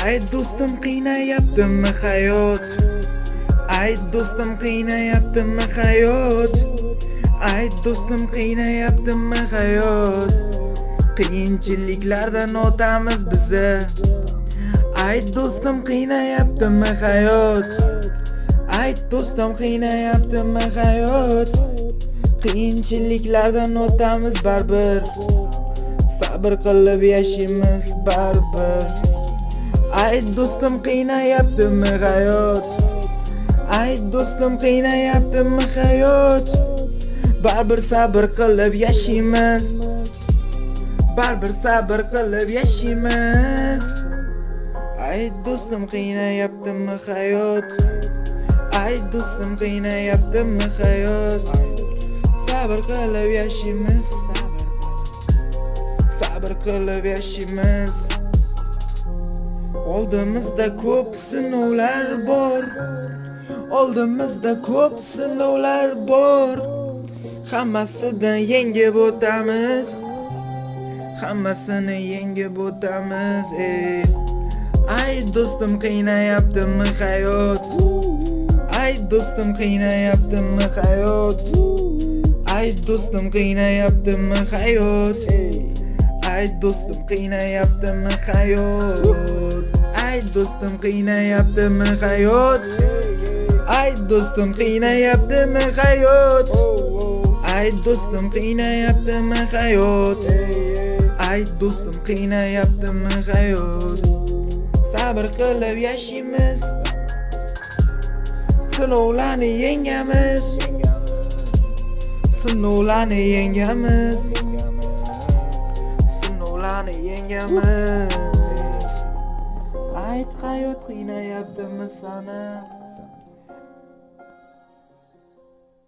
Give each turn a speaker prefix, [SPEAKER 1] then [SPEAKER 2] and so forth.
[SPEAKER 1] Ay do'stim qiynayaptimi hayot? Ay do'stim qiynayaptimi hayot? Ay do'stim qiynayaptimi hayot? Qiyinchiliklardan o'tamiz biza. Ay do'stim qiynayaptimi hayot? Ay do'stim qiynayaptimi hayot? Qiyinchiliklardan o'tamiz baribir. Sabr qilib yashaymiz baribir. Ay do'stim qiynayaptimi hayot? Ay do'stim qiynayaptimi hayot? Baribir sabr qilib yashaymiz. Baribir sabr qilib yashaymiz. Ay do'stim qiynayaptimi hayot? Ay do'stim qiynayaptimi hayot? Sabr qilib yashaymiz. Sabr qilib yashaymiz. Oldimizda ko'p sinovlar bor. Oldimizda ko'p sinovlar bor. Hammasidan yengib o'tamiz. Hammasini yengib o'tamiz. Ay do'stim qiynayaptimi hayot? Ay do'stim qiynayaptimi hayot? Ay do'stim qiynayaptimi hayot? Ay do'stim qiynayaptimi hayot? Ay do'stim qiynayaptimi hayot? Ay do'stim qiynayaptimi hayot? Ay do'stim qiynayaptimi hayot? Ay do'stim qiynayaptimi hayot? Sabr qilib yashaymiz. Sinovlarni yengamiz. Sinovlarni yengamiz. Sinovlarni yengamiz. Ayt hayot qiynayaptimi seni?